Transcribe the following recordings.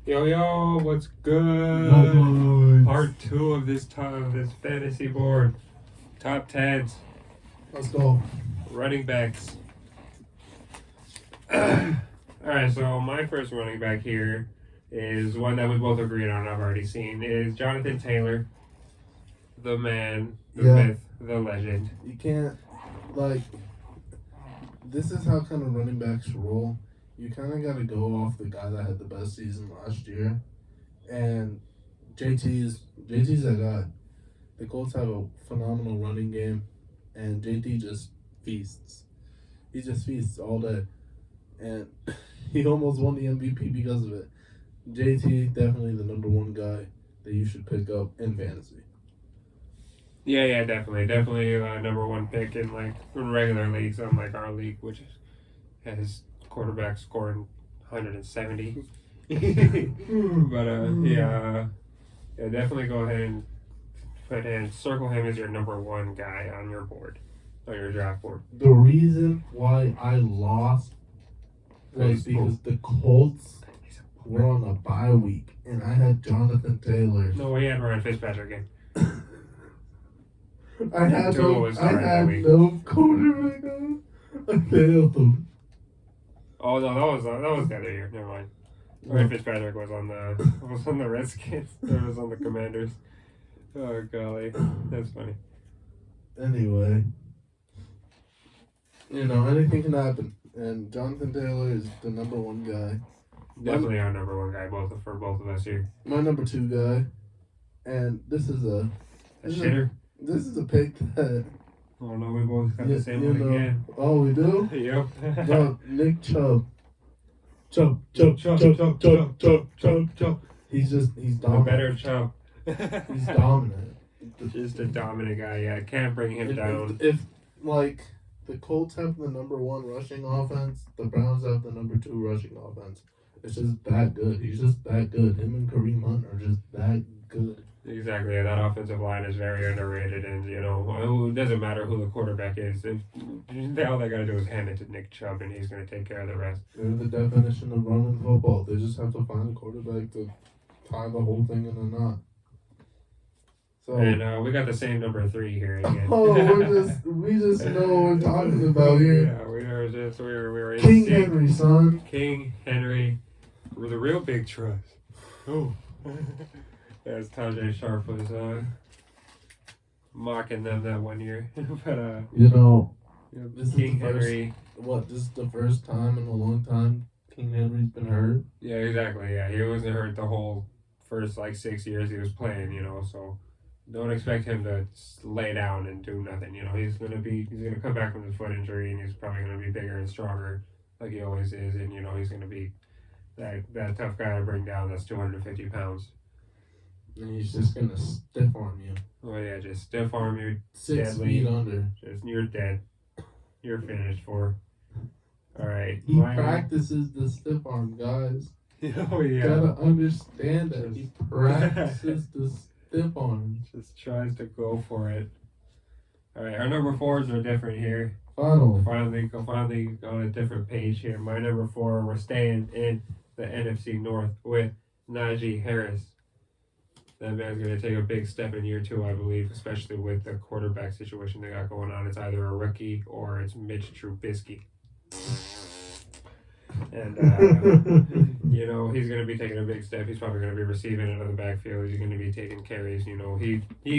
Yo, what's good? Boys. Part 2 of this fantasy board. Top 10s, Let's go. running backs. Alright, so my first running back here is one that we both agreed on, I've already seen, is Jonathan Taylor. The man, the myth, the legend. You can't, this is how kind of running backs roll. You kind of got to go off the guy that had the best season last year. And JT's that guy. The Colts have a phenomenal running game, and JT just feasts. He just feasts all day. And he almost won the MVP because of it. JT, definitely the number one guy that you should pick up in fantasy. Yeah, definitely. Definitely number one pick in regular leagues, unlike our league, which has quarterbacks scoring 170. But yeah, definitely go ahead and circle him as your number one guy on your board, on your draft board. The reason why I lost was because the Colts were on a bye week, and I had Jonathan Taylor. No, we had Ryan Fitzpatrick again. I had no quarterback. I failed him. Oh no, that was the other year. Never mind. Ryan Fitzpatrick was on the Redskins. Or was on the Commanders. Oh golly, that's funny. Anyway, anything can happen, and Jonathan Taylor is the number one guy. Definitely our number one guy, for both of us here. My number two guy, and this is a shitter. This is a pick that. Oh no, we both got the same one again. Oh, we do? Yep. No, Nick Chubb. Chubb. He's dominant. A better Chubb. He's dominant. Just a dominant guy, yeah. Can't bring him down. If the Colts have the number one rushing offense, the Browns have the number two rushing offense. It's just that good. He's just that good. Him and Kareem Hunt are just that good. Exactly. Yeah, that offensive line is very underrated, and it doesn't matter who the quarterback is. All they got to do is hand it to Nick Chubb, and he's going to take care of the rest. They're the definition of running football. They just have to find a quarterback to tie the whole thing in a knot. So, and we got the same number 3 here again. Oh, we just know what we're talking about here. Yeah, we were in King Henry, son. King Henry, with a real big trust. Oh. As Tajay Sharp was mocking them that one year. But this King is the Henry. This is the first time in a long time King Henry's been hurt? Yeah, exactly. Yeah, he wasn't hurt the whole first 6 years he was playing. So don't expect him to lay down and do nothing. He's gonna come back from his foot injury, and he's probably gonna be bigger and stronger like he always is, and he's gonna be that tough guy to bring down. That's 250 pounds. And he's just gonna stiff arm you. Oh yeah, just stiff arm you. 6 feet under. You're dead. You're finished for. All right. He practices the stiff arm, guys. Oh yeah. Gotta understand that he practices the stiff arm. Just tries to go for it. All right, our number 4s are different here. Finally on a different page here. My number 4, we're staying in the NFC North with Najee Harris. That man's going to take a big step in year 2, I believe, especially with the quarterback situation they got going on. It's either a rookie or it's Mitch Trubisky. And, he's going to be taking a big step. He's probably going to be receiving out of the backfield. He's going to be taking carries. He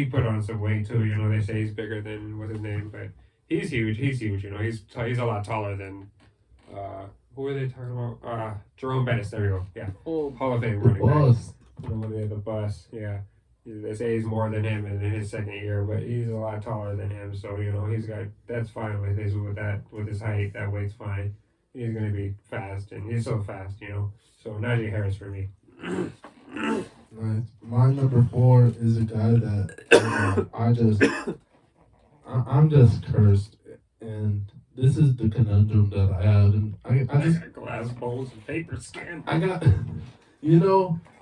put on some weight, too. They say he's bigger than, what's his name? But he's huge. He's a lot taller than, who are they talking about? Jerome Bettis. There we go. Yeah. Hall of Fame running back. The bus, yeah. They say he's more than him in his second year, but he's a lot taller than him. So that's fine with his height. That weight's fine. He's gonna be fast, and he's so fast, So Najee Harris for me. Nice. My number 4 is a guy that I'm just cursed, and this is the conundrum that I have, and I just got glass bowls and paper skin. I got.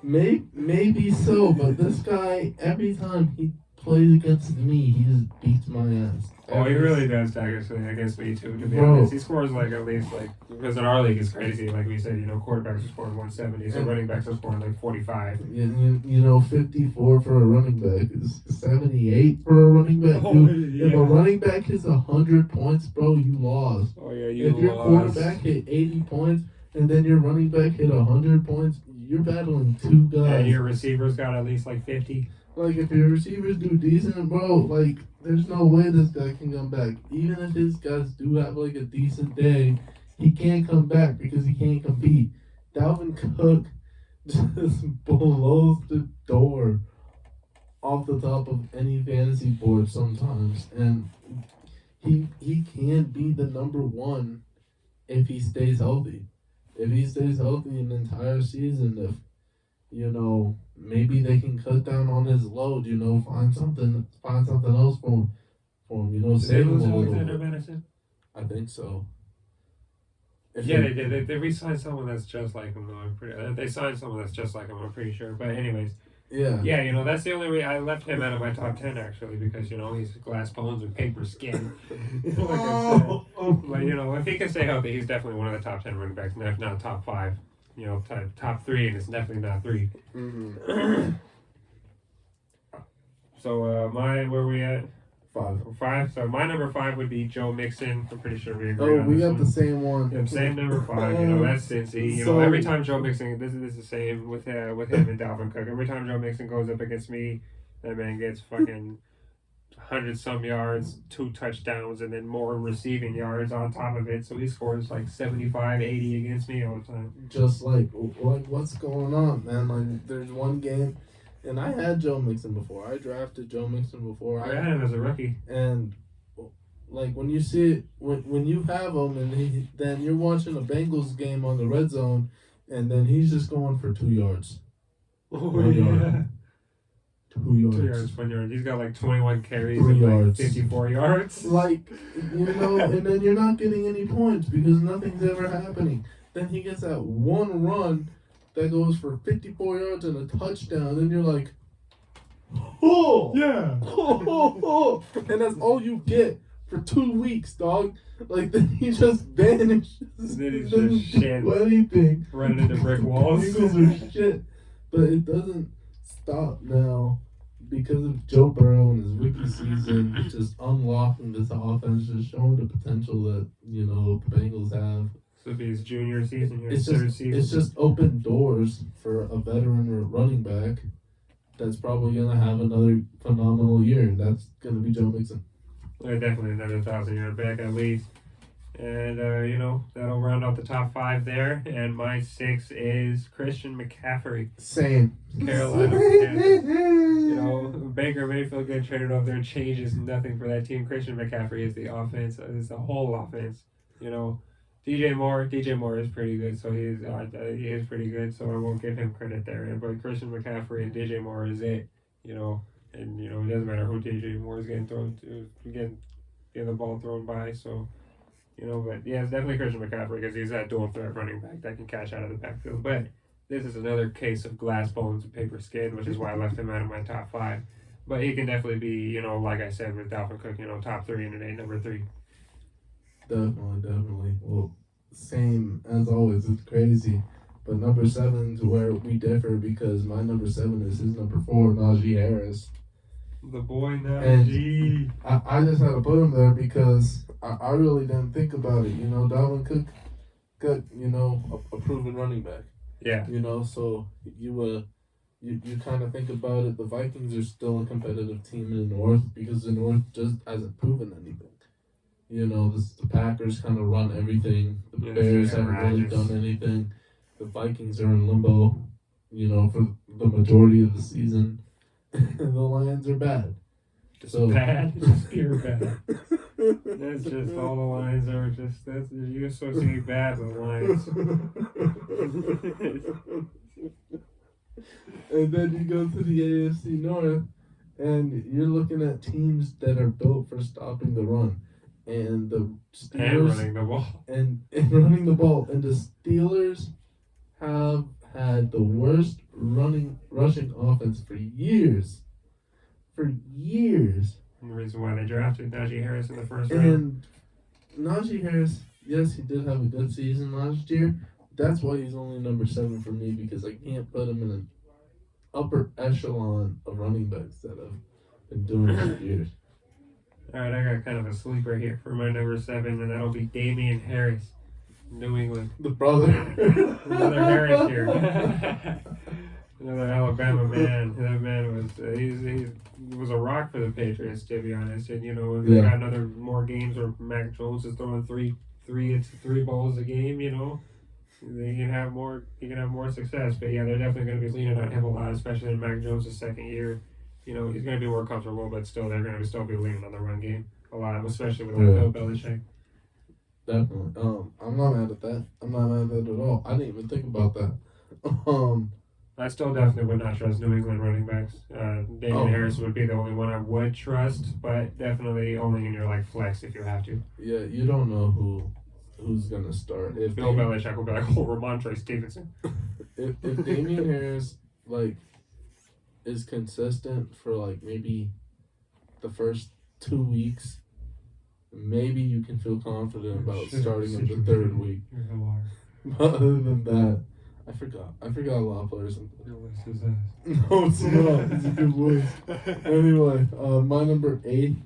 Maybe so, but this guy, every time he plays against me, he just beats my ass. Oh, he really does actually against me too. To be Bro. honest, he scores like at least like because in our league it's crazy. Like we said, quarterbacks are scoring 170, so running backs are scoring like 45. You know, 54 for a running back is 78 for a running back. Oh, Dude, yeah. if a running back hits 100 points, bro, you lost. Oh yeah, you If your lost. quarterback hit 80 points and then your running back hit 100 points, you're battling two guys. And your receivers got at least like 50. Like, if your receivers do decent, bro, like, there's no way this guy can come back. Even if his guys do have, like, a decent day, he can't come back because he can't compete. Dalvin Cook just blows the door off the top of any fantasy board sometimes. And he can't be the number one if he stays healthy. If he stays healthy an entire season, if maybe they can cut down on his load, find something else for him, Did they save him lose a little Alexander bit. Madison? I think so. Yeah, they did. They re-signed someone that's just like him, though. They signed someone that's just like him, I'm pretty sure. But anyways, Yeah. yeah, that's the only way I left him out of my top 10, actually, because, he's glass bones and paper skin. Like I said. But, if he can stay healthy, he's definitely one of the top 10 running backs, if not top 5. Top 3, and it's definitely not 3. Mm-hmm. So, where we at? 5. 5. So my number 5 would be Joe Mixon. I'm pretty sure we agree Oh, on we this got one. the same one. Yeah, same number 5. That's Cincy. So- Every time Joe Mixon, this is the same with him and Dalvin Cook. Every time Joe Mixon goes up against me, that man gets fucking 100-some yards, 2 touchdowns, and then more receiving yards on top of it. So he scores like 75, 80 against me all the time. Just like what's going on, man? Like, there's one game, and I had Joe Mixon before. I drafted Joe Mixon before. I had him as a rookie. And like when you see it, when you have him, and then you're watching a Bengals game on the red zone, and then he's just going for 2 yards. Oh, 1 yeah. yard. 2 yards. 2 yards, 1 yard. He's got like 21 carries 3 and like yards. 54 yards. Like, and then you're not getting any points because nothing's ever happening. Then he gets that one run that goes for 54 yards and a touchdown, and you're like, oh, Yeah. and that's all you get for 2 weeks, dog. Like, then he just vanishes. Then he's Doesn't just shit. do anything. Running into brick walls. Eagles are shit. But it doesn't stop now because of Joe Burrow and his rookie season, just unlocking this offense, just showing the potential that, the Bengals have. This will be his junior season, It's his third just, season. it's just opened doors for a veteran running back that's probably going to have another phenomenal year, and that's going to be Joe Mixon. Yeah, definitely another 1,000-yard back at least. And, that'll round out the top 5 there. And my 6 is Christian McCaffrey. Same. Carolina. Baker Mayfield getting traded over there changes nothing for that team. Christian McCaffrey is the offense. Is the whole offense. DJ Moore is pretty good. So he is pretty good. So I won't give him credit there. But Christian McCaffrey and DJ Moore is it. And it doesn't matter who DJ Moore is getting thrown to, getting the ball thrown by. So. But yeah, it's definitely Christian McCaffrey because he's that dual threat running back that can catch out of the backfield. But this is another case of glass bones and paper skin, which is why I left him out of my top 5. But he can definitely be, like I said with Dalvin Cook, top 3 and today, number 3. Definitely. Well, same as always. It's crazy. But number 7 is where we differ because my number 7 is his number 4, Najee Harris. The boy Najee. I just had to put him there because I really didn't think about it. Dalvin Cook got, a proven running back. Yeah. So you kind of think about it. The Vikings are still a competitive team in the North because the North just hasn't proven anything. The Packers kind of run everything. The Bears haven't really done anything. The Vikings are in limbo, for the majority of the season. And the Lions are bad. Just bad? Just pure bad. That's just all the Lions are. You associate bad with Lions. And then you go to the AFC North, and you're looking at teams that are built for stopping the run. And the Steelers... And running the ball. And running the ball. And the Steelers have had the worst rushing offense for years. And the reason why they drafted Najee Harris in the first round. And Najee Harris, yes, he did have a good season last year. That's why he's only number 7 for me, because I can't put him in an upper echelon of running backs that have been doing it for years. All right, I got kind of a sleeper here for my number 7, and that'll be Damian Harris, New England. The brother. Another Harris here. Another Alabama man. That man was he was a rock for the Patriots, to be honest. And if they got another more games where Mac Jones is throwing three balls a game, they can have more. He can have more success. But yeah, they're definitely going to be leaning on him a lot, especially in Mac Jones' second year. He's going to be more comfortable, but still, they're going to still be leaning on the run game a lot, especially with Bill Belichick. Definitely. I'm not mad at that. I'm not mad at that at all. I didn't even think about that. I still definitely would not trust New England running backs. Damian Harris would be the only one I would trust, but definitely only in your flex if you have to. Yeah, you don't know who's gonna start. If Bill Belichick will be like, Ramondre Stevenson. if Damian Harris is consistent for maybe the first 2 weeks, maybe you can feel confident about starting him the third week. But other than that, I forgot a lot of players. No, it's not. It's a good list. Anyway, my number 8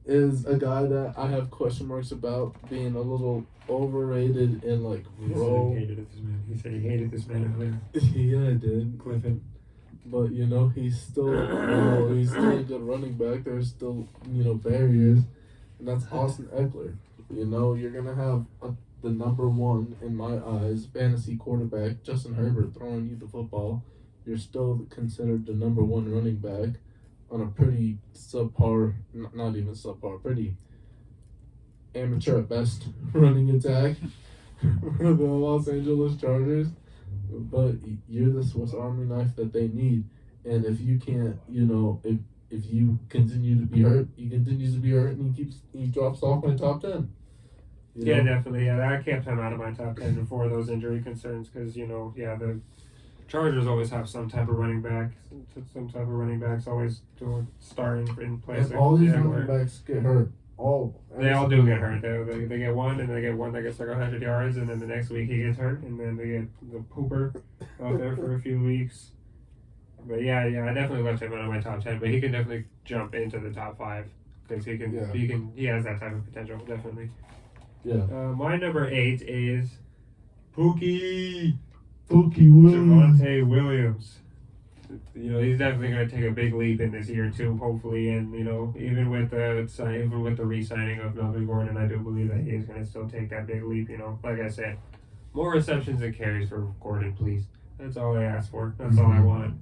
is a guy that I have question marks about being a little overrated in role. He said he hated this man earlier. Yeah, I did. Clifford. But he's still he's still a good running back. There's still barriers, and that's Austin Eckler. You're gonna have the number 1 in my eyes fantasy quarterback, Justin Herbert, throwing you the football. You're still considered the number 1 running back on a pretty subpar, not even subpar, pretty amateur at best running attack for the Los Angeles Chargers. But you're the Swiss Army knife that they need. And if you can't, if you continue to be hurt, he continues to be hurt, and he drops off my top 10. Yeah, definitely. Yeah, that kept him out of my top 10 before those injury concerns because, the Chargers always have some type of running back. Some type of running backs always starting in place. And all these running backs get hurt. They all do get hurt. They get one, and they get one that gets 100 yards, and then the next week he gets hurt, and then they get the pooper out there for a few weeks. But yeah, I definitely left him out of my top 10, but he can definitely jump into the top 5 because he has that type of potential, definitely. Yeah. My number 8 is Pookie Williams. Javonte Williams. He's definitely going to take a big leap in this year too, hopefully. And even with the re-signing of Melvin Gordon, I do believe that he's going to still take that big leap. Like I said, more receptions and carries for Gordon, please. That's all I ask for. That's all I want.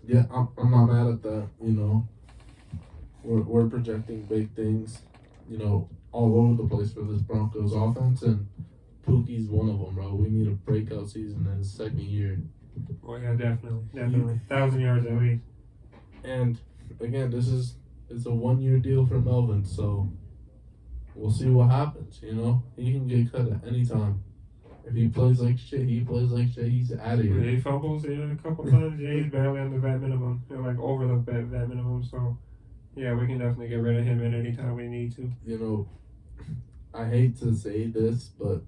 Yeah, I'm not mad at that. We're projecting big things. All over the place for this Broncos offense, and Pookie's one of them, bro. We need a breakout season in his second year. Oh yeah, definitely. 1,000 yards at least. And again, it's a 1-year deal for Melvin, so we'll see what happens. He can get cut at any time. If he plays like shit, he's out of here. He fumbles a couple times. Yeah, he's barely on the vet minimum. They're over the vet minimum, so yeah, we can definitely get rid of him at any time we need to. I hate to say this, but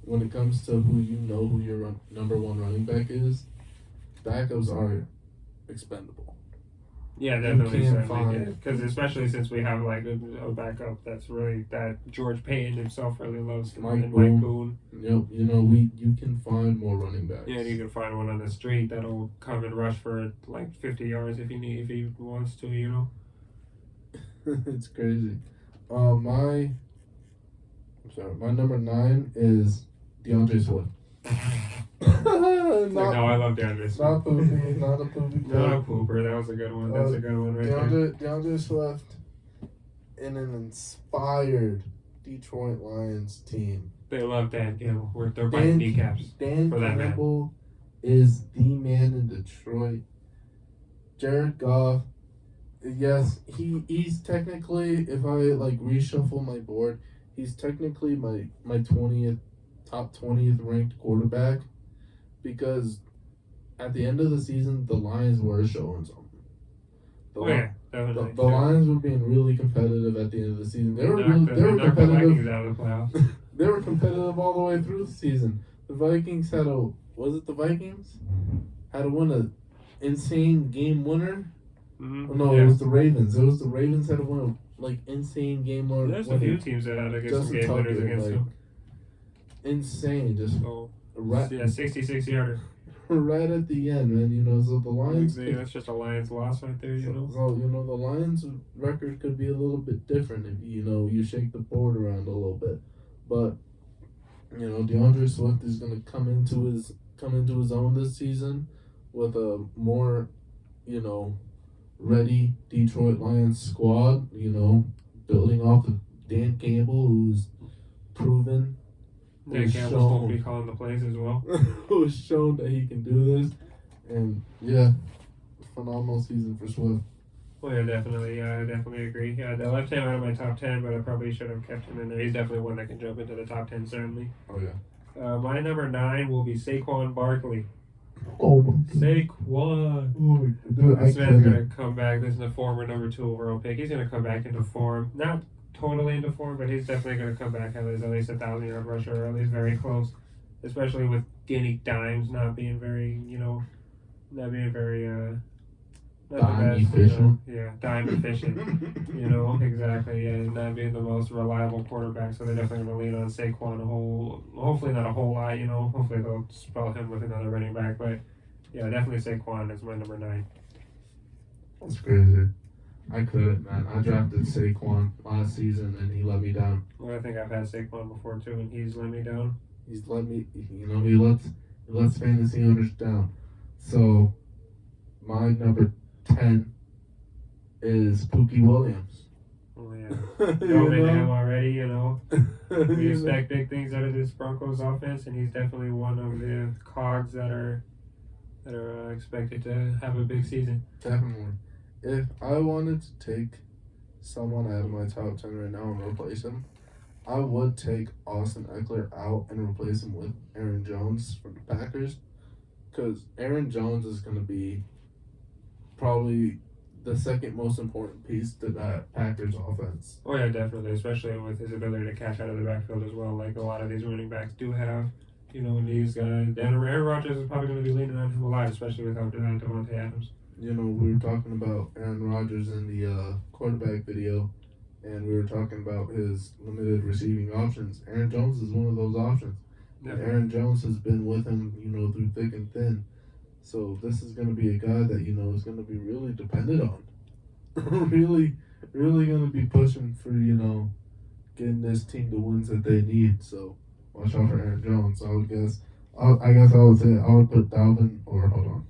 when it comes to who your number 1 running back is, backups are expendable. Yeah, definitely. Because especially since we have a backup that's really that George Payton himself really loves, Mike Boone. You can find more running backs. Yeah, and you can find one on the street that'll come and rush for 50 yards if he wants to. It's crazy. My number 9 is DeAndre Swift. No, I love DeAndre Swift. Not a poopy. Not a pooper. That was a good one. That's a good one right there. DeAndre Swift in an inspired Detroit Lions team. They love Dan Campbell. They're biting kneecaps. Dan Campbell is the man in Detroit. Jared Goff, yes, he's technically, if I reshuffle my board, he's technically my top 20th ranked quarterback, because at the end of the season the Lions were showing something. The, Oh yeah, the, definitely. the Lions were being really competitive at the end of the season. They were knocked they were the competitive. Vikings out of the playoffs. They were competitive all the way through the season. The Vikings had a the Vikings had to win a insane game winner. Mm-hmm. Oh, no, yeah. it was the Ravens. It was the Ravens had to win a insane game winner. There's a few teams that had to get some Justin game winners Tucker, against them. Insane, just So right, 66 yarder. right at the end, man. You know, so the Lions. That's just a Lions loss right there. You know. So you know the Lions' record could be a little bit different if you shake the board around a little bit, but DeAndre Swift is going to come into his own this season with a more ready Detroit Lions squad. Building off of Dan Campbell, who's proven. Dan Campbell's supposed to be calling the plays as well. Who's shown that he can do this, and yeah, phenomenal season for Swift. Well, yeah, definitely. I definitely agree. Yeah, I left him out of my top 10, but I probably should have kept him in there. He's definitely one that can jump into the top 10, certainly. Oh yeah. My number 9 will be Saquon Barkley. Oh my Saquon. Dude, This man's gonna come back. This is the former number 2 overall pick. He's gonna come back into form. Not totally into form, but he's definitely gonna come back as at least 1,000-yard rusher, or at least very close. Especially with Danny Dimes not being very, not the best. Efficient. Dime efficient. Exactly. Yeah, not being the most reliable quarterback, so they're definitely gonna lean on Saquon hopefully not a whole lot. Hopefully they'll spell him with another running back, but yeah, definitely Saquon is my number 9. That's crazy. I couldn't, man. I drafted Saquon last season and he let me down. Well, I think I've had Saquon before too, and he's let me down. He's let me, he lets fantasy owners down. So, my number 10 is Pookie Williams. Oh yeah, dove into him already. We expect big things out of this Broncos offense, and he's definitely one of the cogs that are expected to have a big season. Definitely. If I wanted to take someone out of my top 10 right now and replace him, I would take Austin Eckler out and replace him with Aaron Jones from the Packers, because Aaron Jones is going to be probably the second most important piece to that Packers offense. Oh yeah, definitely, especially with his ability to catch out of the backfield as well. Like a lot of these running backs do have, these guys. And Aaron Rodgers is probably going to be leaning on him a lot, especially without Devontae Adams. We were talking about Aaron Rodgers in the quarterback video, and we were talking about his limited receiving options. Aaron Jones is one of those options. Definitely. Aaron Jones has been with him, through thick and thin. So this is going to be a guy that, is going to be really dependent on. really going to be pushing for, getting this team the wins that they need. So watch out for Aaron Jones. So I would guess I would say I would put Dalvin, or hold on.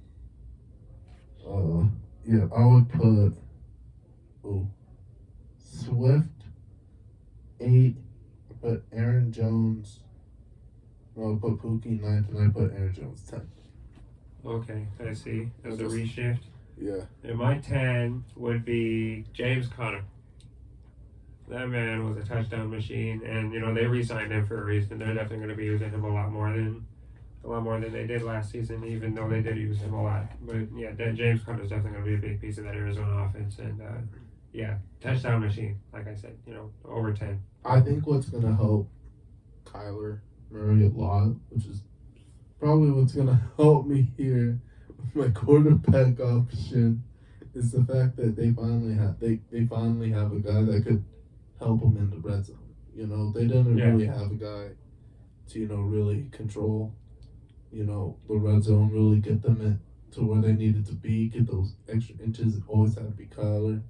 I would put Swift 8, put Aaron Jones. I would put Pookie 9th, and I put Aaron Jones 10th. Okay, I see. As a reshift. Yeah. And my 10 would be James Conner. That man was a touchdown machine, and they re-signed him for a reason. They're definitely going to be using him a lot more than they did last season, even though they did use him a lot. But yeah, James Conner is definitely going to be a big piece of that Arizona offense, and touchdown machine. Like I said, over 10. I think what's going to help Kyler Murray a lot, which is probably what's going to help me here with my quarterback option, is the fact that they finally have a guy that could help them in the red zone. They didn't really have a guy to really control the red zone, really get them to where they needed to be, get those extra inches. It always had to be Kyler.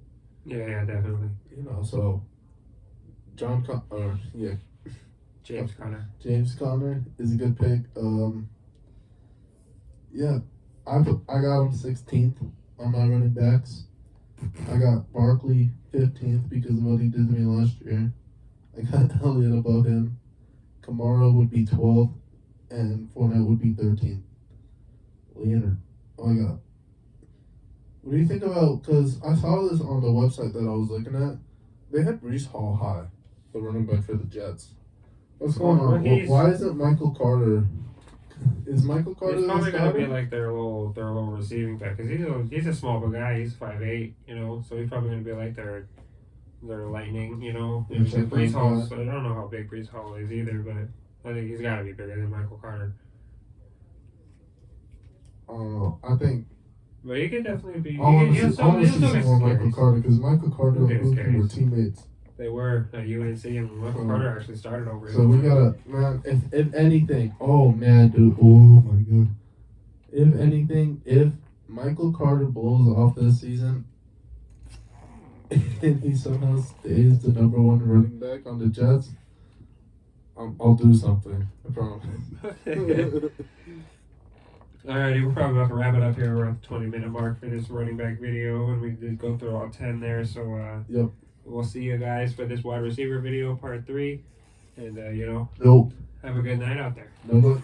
Yeah, definitely. So James Conner. James Conner is a good pick. I got him 16th on my running backs. I got Barkley 15th because of what he did to me last year. I got Elliott above him. Kamara would be 12th, and Fournette would be 13th. Leonard, oh my God. What do you think about, because I saw this on the website that I was looking at, they had Breece Hall high, the running back for the Jets. What's going on? Why isn't Michael Carter Is Michael Carter He's the probably gonna be starter? like their little receiving back because he's a small guy. He's 5'8", you know, so he's probably gonna be like their lightning, you know. Yeah, And check Brees that Hall, out. I don't know how big Brees Hall is either, but I think he's got to be bigger than Michael Carter. I think But he could definitely be. I want to see He'll still get some more some Michael carries. Carter because Michael Carter He'll and get his Luke were carries. teammates. They were at UNC, and Michael Carter actually started over. So we gotta, man. If anything, oh man, dude, oh my god. If anything, if Michael Carter blows off this season, and he somehow stays the number one running back on the Jets, I'll do something. I promise. Alrighty, we're probably about to wrap it up here. We're at the 20-minute mark for this running back video, and we did go through all 10 there. So Yep. We'll see you guys for this wide receiver video, part 3, and Nope. have a good night out there. No.